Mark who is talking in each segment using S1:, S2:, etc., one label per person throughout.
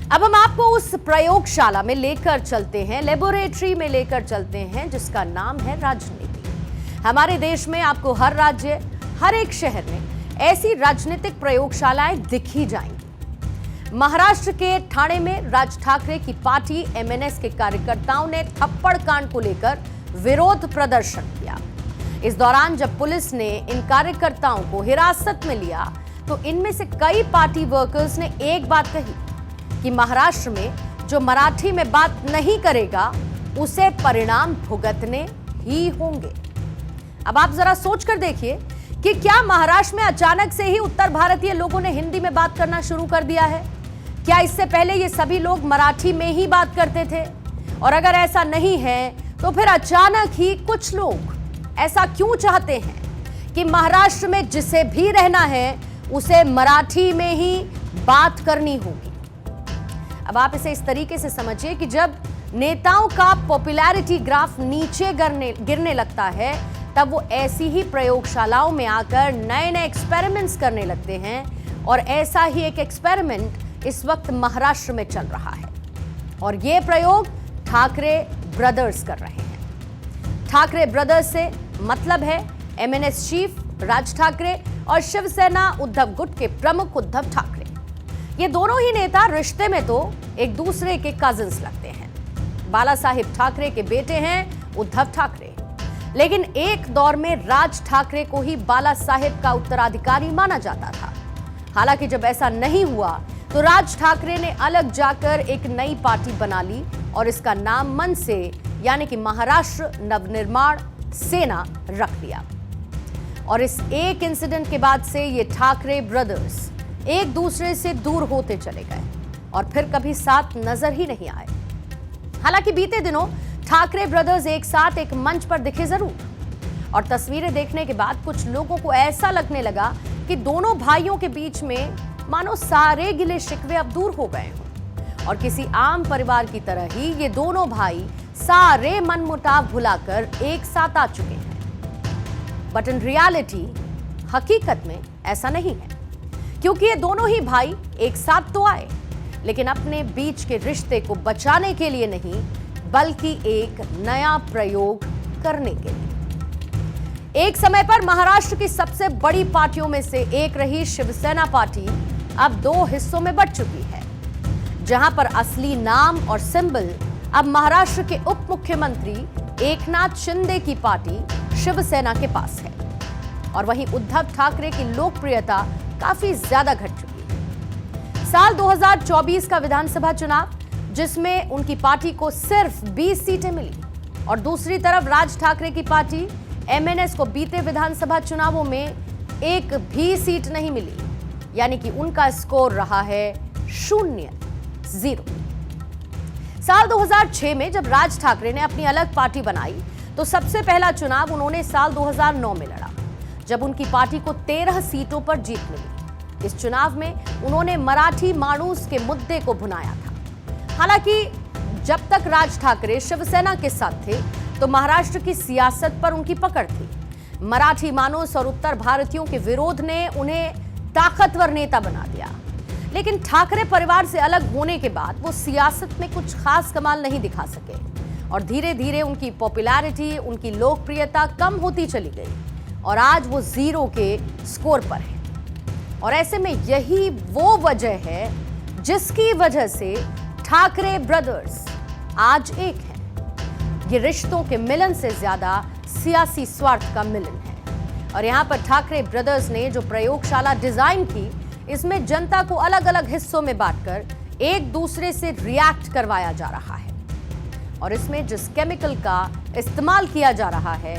S1: अब हम आपको उस प्रयोगशाला में लेकर चलते हैं, लेबोरेटरी में लेकर चलते हैं जिसका नाम है राजनीति। हमारे देश में आपको हर राज्य, हर एक शहर में ऐसी राजनीतिक प्रयोगशालाएं दिखी जाएंगी। महाराष्ट्र के ठाणे में राज ठाकरे की पार्टी एमएनएस के कार्यकर्ताओं ने थप्पड़ कांड को लेकर विरोध प्रदर्शन किया। इस दौरान जब पुलिस ने इन कार्यकर्ताओं को हिरासत में लिया तो इनमें से कई पार्टी वर्कर्स ने एक बात कही कि महाराष्ट्र में जो मराठी में बात नहीं करेगा उसे परिणाम भुगतने ही होंगे। अब आप जरा सोच कर देखिए कि क्या महाराष्ट्र में अचानक से ही उत्तर भारतीय लोगों ने हिंदी में बात करना शुरू कर दिया है? क्या इससे पहले ये सभी लोग मराठी में ही बात करते थे? और अगर ऐसा नहीं है तो फिर अचानक ही कुछ लोग ऐसा क्यों चाहते हैं कि महाराष्ट्र में जिसे भी रहना है उसे मराठी में ही बात करनी होगी? अब आप इसे इस तरीके से समझिए कि जब नेताओं का पॉपुलैरिटी ग्राफ नीचे गिरने लगता है तब वो ऐसी ही प्रयोगशालाओं में आकर नए नए एक्सपेरिमेंट्स करने लगते हैं। और ऐसा ही एक एक्सपेरिमेंट इस वक्त महाराष्ट्र में चल रहा है और ये प्रयोग ठाकरे ब्रदर्स कर रहे हैं। ठाकरे ब्रदर्स से मतलब है एमएनएस चीफ राज ठाकरे और शिवसेना उद्धव गुट के प्रमुख उद्धव ठाकरे। ये दोनों ही नेता रिश्ते में तो एक दूसरे के कजिन्स लगते हैं। बाला साहिब ठाकरे के बेटे हैं उद्धव ठाकरे, लेकिन एक दौर में राज ठाकरे को ही बाला साहिब का उत्तराधिकारी माना जाता था। हालांकि जब ऐसा नहीं हुआ तो राज ठाकरे ने अलग जाकर एक नई पार्टी बना ली और इसका नाम मन से यानी कि महाराष्ट्र नवनिर्माण सेना रख दिया। और इस एक इंसिडेंट के बाद से ये ठाकरे ब्रदर्स एक दूसरे से दूर होते चले गए और फिर कभी साथ नजर ही नहीं आए। हालांकि बीते दिनों ठाकरे ब्रदर्स एक साथ एक मंच पर दिखे जरूर और तस्वीरें देखने के बाद कुछ लोगों को ऐसा लगने लगा कि दोनों भाइयों के बीच में मानो सारे गिले शिकवे अब दूर हो गए हों और किसी आम परिवार की तरह ही ये दोनों भाई सारे मनमुटाव भुलाकर एक साथ आ चुके हैं। बट इन रियलिटी हकीकत में ऐसा नहीं है, क्योंकि ये दोनों ही भाई एक साथ तो आए लेकिन अपने बीच के रिश्ते को बचाने के लिए नहीं बल्कि एक नया प्रयोग करने के लिए। एक समय पर महाराष्ट्र की सबसे बड़ी पार्टियों में से एक रही शिवसेना पार्टी अब दो हिस्सों में बंट चुकी है, जहां पर असली नाम और सिंबल अब महाराष्ट्र के उप मुख्यमंत्री एकनाथ शिंदे की पार्टी शिवसेना के पास है और वहीं उद्धव ठाकरे की लोकप्रियता काफी ज्यादा घट चुकी है। साल 2024 का विधानसभा चुनाव जिसमें उनकी पार्टी को सिर्फ 20 सीटें मिली और दूसरी तरफ राज ठाकरे की पार्टी एमएनएस को बीते विधानसभा चुनावों में एक भी सीट नहीं मिली, यानी कि उनका स्कोर रहा है 0। साल 2006 में जब राज ठाकरे ने अपनी अलग पार्टी बनाई तो सबसे पहला चुनाव उन्होंने साल 2009 में लड़ा जब उनकी पार्टी को 13 सीटों पर जीत मिली। इस चुनाव में उन्होंने मराठी माणूस के मुद्दे को भुनाया था। हालांकि जब तक राज ठाकरे शिवसेना के साथ थे तो महाराष्ट्र की सियासत पर उनकी पकड़ थी। मराठी माणूस और उत्तर भारतीयों के विरोध ने उन्हें ताकतवर नेता बना दिया, लेकिन ठाकरे परिवार से अलग होने के बाद वो सियासत में कुछ खास कमाल नहीं दिखा सके और धीरे धीरे उनकी पॉपुलैरिटी, उनकी लोकप्रियता कम होती चली गई और आज वो 0 के स्कोर पर है। और ऐसे में यही वो वजह है जिसकी वजह से ठाकरे ब्रदर्स आज एक हैं। ये रिश्तों के मिलन से ज्यादा सियासी स्वार्थ का मिलन है और यहाँ पर ठाकरे ब्रदर्स ने जो प्रयोगशाला डिजाइन की इसमें जनता को अलग अलग हिस्सों में बांटकर एक दूसरे से रिएक्ट करवाया जा रहा है और इसमें जिस केमिकल का इस्तेमाल किया जा रहा है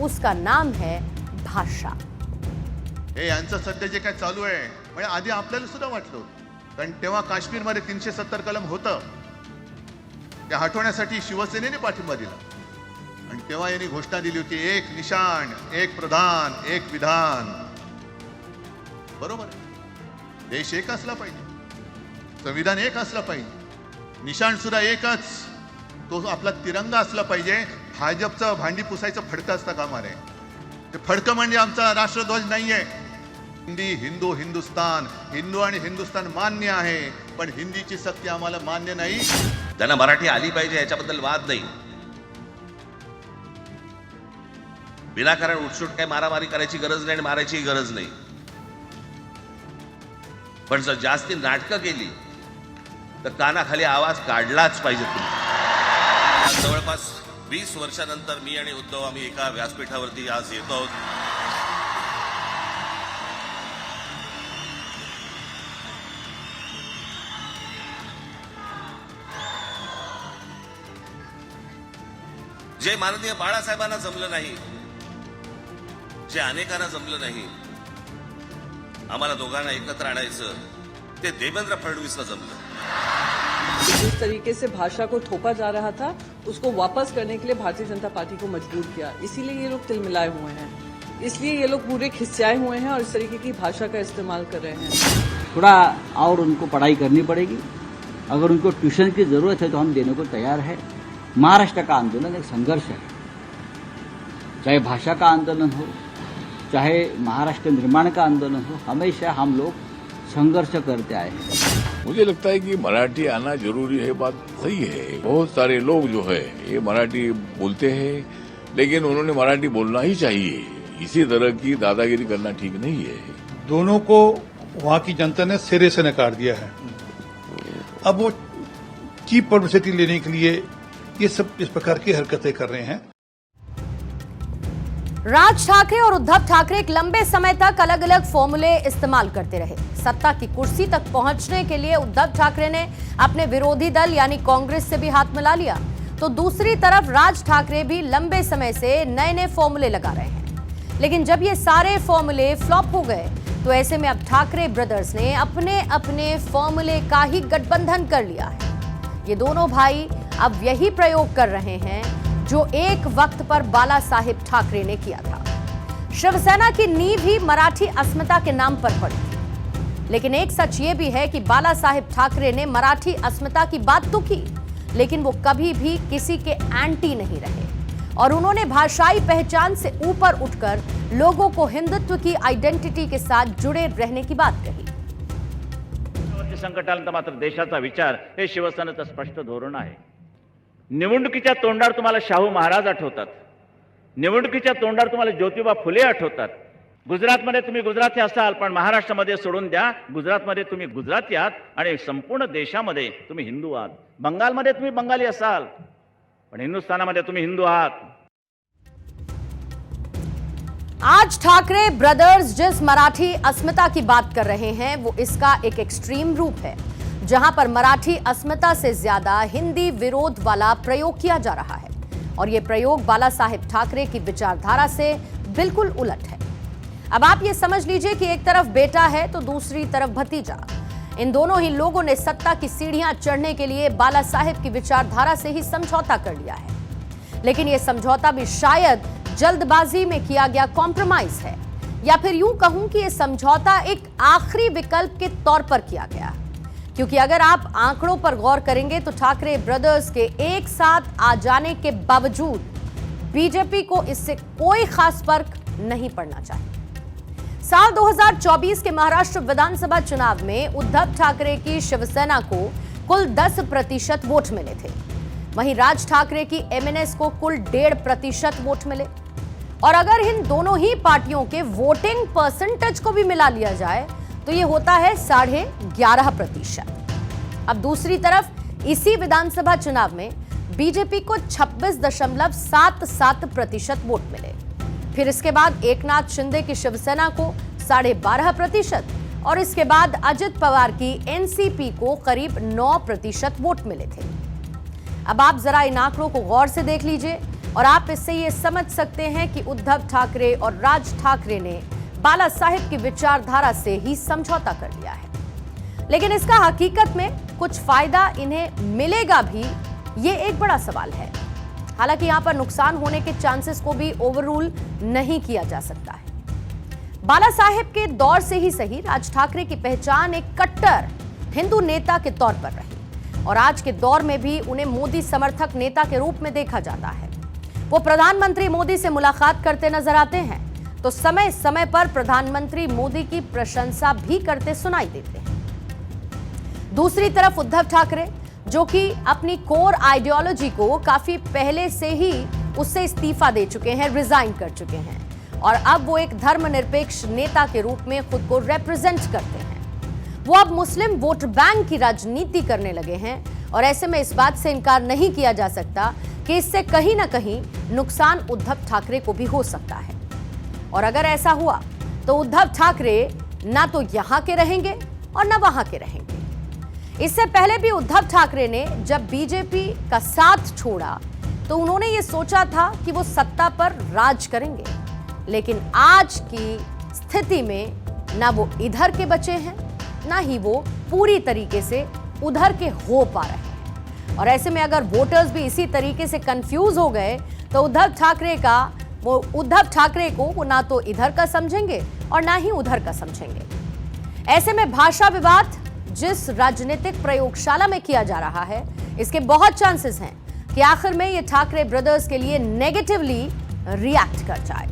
S1: उसका नाम है भाषा।
S2: हे यांचं सध्या जे काय चालू आहे म्हणजे आधी आपल्याला सुद्धा वाटलं, कारण तेव्हा काश्मीरमध्ये 370 कलम होतं, ते हटवण्यासाठी शिवसेनेने पाठिंबा दिला आणि तेव्हा यांनी घोषणा दिली होती एक निशाण, एक प्रधान, एक विधान। बरोबर आहे, देश एक असला पाहिजे, संविधान एक असला पाहिजे, निशाण सुद्धा एकच, तो आपला तिरंगा असला पाहिजे। भाजपचं भांडी पुसायचं फडकं असता कामा नये। ते फडकं म्हणजे आमचा राष्ट्रध्वज नाहीये। हिंदी, हिंदू, हिंदुस्तान, हिंदू आणि हिंदुस्तान मान्य आहे, पण हिंदीची सक्ती आम्हाला मान्य नाही.
S3: त्यांना मराठी आली पाहिजे याच्याबद्दल वाद नाही. विनाकारण उठसूट काय मारामारी करायची गरज नाही आणि मारायची गरज नाही. पण जर जास्ती नाटकं केली तर कानाखाली आवाज काढलाच पाहिजे तुम्ही. जवळपास 20 वर्षानंतर मी आणि उद्धव आम्ही एका व्यासपीठावरती आज येतो आहोत. जे माननीय बाळासाहेबांना जमलं नाही, जे अनेकांना जमलं नाही, आम्हाला दोघांना एकत्र आणायचं ते देवेंद्र फडणवीसला जमलं.
S4: जिस तरीके से भाषा को थोपा जा रहा था उसको वापस करने के लिए भारतीय जनता पार्टी को मजबूर किया. इसीलिए ये लोग तिलमिलाए हुए हैं, इसलिए ये लोग पूरे खिसियाए हुए हैं और इस तरीके की भाषा का इस्तेमाल कर रहे हैं.
S5: थोड़ा और उनको पढ़ाई करनी पड़ेगी. अगर उनको ट्यूशन की जरूरत है तो हम देने को तैयार है. महाराष्ट्र का आंदोलन एक संघर्ष है, चाहे भाषा का आंदोलन हो, चाहे महाराष्ट्र निर्माण का आंदोलन हो, हमेशा हम लोग संघर्ष करते आए हैं.
S6: मुझे लगता है कि मराठी आना जरूरी है, बात सही है. बहुत सारे लोग जो है ये मराठी बोलते हैं, लेकिन उन्होंने मराठी बोलना ही चाहिए. इसी तरह की दादागिरी करना ठीक नहीं है.
S7: दोनों को वहां की जनता ने सिरे से नकार दिया है. अब वो चीप पब्लिसिटी लेने के लिए ये सब इस प्रकार की हरकतें कर रहे हैं.
S1: राज ठाकरे और उद्धव ठाकरे एक लंबे समय तक अलग अलग फॉर्मूले इस्तेमाल करते रहे. सत्ता की कुर्सी तक पहुंचने के लिए उद्धव ठाकरे ने अपने विरोधी दल यानी कांग्रेस से भी हाथ मिला लिया, तो दूसरी तरफ राज ठाकरे भी लंबे समय से नए नए फॉर्मूले लगा रहे हैं. लेकिन जब ये सारे फॉर्मूले फ्लॉप हो गए तो ऐसे में अब ठाकरे ब्रदर्स ने अपने अपने फॉर्मूले का ही गठबंधन कर लिया है. ये दोनों भाई अब यही प्रयोग कर रहे हैं जो एक वक्त पर बाला साहेब ठाकरे ने किया था. शिवसेना की नींव ही मराठी अस्मिता के नाम पर पड़ी थी. लेकिन एक सच ये भी है कि बाला साहेब ठाकरे ने मराठी अस्मिता की बात तो की, लेकिन वो कभी भी किसी के एंटी नहीं रहे और उन्होंने भाषाई पहचान से ऊपर उठकर लोगों को हिंदुत्व की आइडेंटिटी के साथ जुड़े रहने की बात कही.
S8: संकटानंतर मात्र देशाचा विचार हे शिवसेनेचं स्पष्ट धोरण आहे. निवडणुकीच्या तोंडावर तुम्हाला शाहू महाराज आठवतात, निवडणुकीच्या तोंडावर तुम्हाला ज्योतिबा फुले आठवतात. गुजरातमध्ये तुम्ही गुजराती असाल, पण महाराष्ट्रामध्ये सोडून द्या, गुजरातमध्ये तुम्ही गुजराती आहात आणि संपूर्ण देशामध्ये तुम्ही हिंदू आहात. बंगालमध्ये तुम्ही बंगाली असाल, पण हिंदुस्थानामध्ये तुम्ही हिंदू आहात.
S1: आज ठाकरे ब्रदर्स जिस मराठी अस्मिता की बात कर रहे हैं वो इसका एक एक्सट्रीम रूप है, जहां पर मराठी अस्मिता से ज्यादा हिंदी विरोध वाला प्रयोग किया जा रहा है. और यह प्रयोग बाला साहेब ठाकरे की विचारधारा से बिल्कुल उलट है. अब आप ये समझ लीजिए कि एक तरफ बेटा है तो दूसरी तरफ भतीजा. इन दोनों ही लोगों ने सत्ता की सीढ़ियां चढ़ने के लिए बाला साहेब की विचारधारा से ही समझौता कर लिया है. लेकिन यह समझौता भी शायद जल्दबाजी में किया गया कॉम्प्रोमाइज है, या फिर यूं कहूं कि यह समझौता एक आखिरी विकल्प के तौर पर किया गया. क्योंकि अगर आप आंकड़ों पर गौर करेंगे तो ठाकरे ब्रदर्स के एक साथ आ जाने के बावजूद बीजेपी को इससे कोई खास फर्क नहीं पड़ना चाहिए. साल 2024 के महाराष्ट्र विधानसभा चुनाव में उद्धव ठाकरे की शिवसेना को कुल 10% वोट मिले थे. वहीं राज ठाकरे की एमएनएस को कुल 1.5% वोट मिले. और अगर इन दोनों ही पार्टियों के वोटिंग परसेंटेज को भी मिला लिया जाए तो यह होता है 11.5%. अब दूसरी तरफ इसी विधानसभा चुनाव में बीजेपी को 26.77% वोट मिले. फिर इसके बाद एकनाथ शिंदे की शिवसेना को 12.5% और इसके बाद अजित पवार की एनसीपी को करीब 9% वोट मिले थे. अब आप जरा इन आंकड़ों को गौर से देख लीजिए और आप इससे ये समझ सकते हैं कि उद्धव ठाकरे और राज ठाकरे ने बाला साहेब की विचारधारा से ही समझौता कर लिया है. लेकिन इसका हकीकत में कुछ फायदा इन्हें मिलेगा भी, ये एक बड़ा सवाल है. हालांकि यहां पर नुकसान होने के चांसेस को भी ओवररूल नहीं किया जा सकता है. बाला साहेब के दौर से ही सही राज ठाकरे की पहचान एक कट्टर हिंदू नेता के तौर पर रही और आज के दौर में भी उन्हें मोदी समर्थक नेता के रूप में देखा जाता है. वो प्रधानमंत्री मोदी से मुलाकात करते नजर आते हैं तो समय समय पर प्रधानमंत्री मोदी की प्रशंसा भी करते सुनाई देते हैं. दूसरी तरफ उद्धव ठाकरे, जो कि अपनी कोर आइडियोलॉजी को काफी पहले से ही उससे इस्तीफा दे चुके हैं, रिजाइन कर चुके हैं और अब वो एक धर्मनिरपेक्ष नेता के रूप में खुद को रिप्रेजेंट करते हैं। वो अब मुस्लिम वोट बैंक की राजनीति करने लगे हैं और ऐसे में इस बात से इनकार नहीं किया जा सकता कि इससे कहीं ना कहीं नुकसान उद्धव ठाकरे को भी हो सकता है। और अगर ऐसा हुआ तो उद्धव ठाकरे ना तो यहां के रहेंगे और ना वहां के रहेंगे। इससे पहले भी उद्धव ठाकरे ने जब बीजेपी का साथ छोड़ा तो उन्होंने ये सोचा था कि वो सत्ता पर राज करेंगे, लेकिन आज की स्थिति में ना वो इधर के बचे हैं ना ही वो पूरी तरीके से उधर के हो पा रहे हैं। और ऐसे में अगर वोटर्स भी इसी तरीके से कंफ्यूज हो गए तो उद्धव ठाकरे को वो ना तो इधर का समझेंगे और ना ही उधर का समझेंगे। ऐसे में भाषा विवाद जिस राजनीतिक प्रयोगशाला में किया जा रहा है, इसके बहुत चांसेस हैं कि आखिर में ये ठाकरे ब्रदर्स के लिए नेगेटिवली रिएक्ट कर जाए।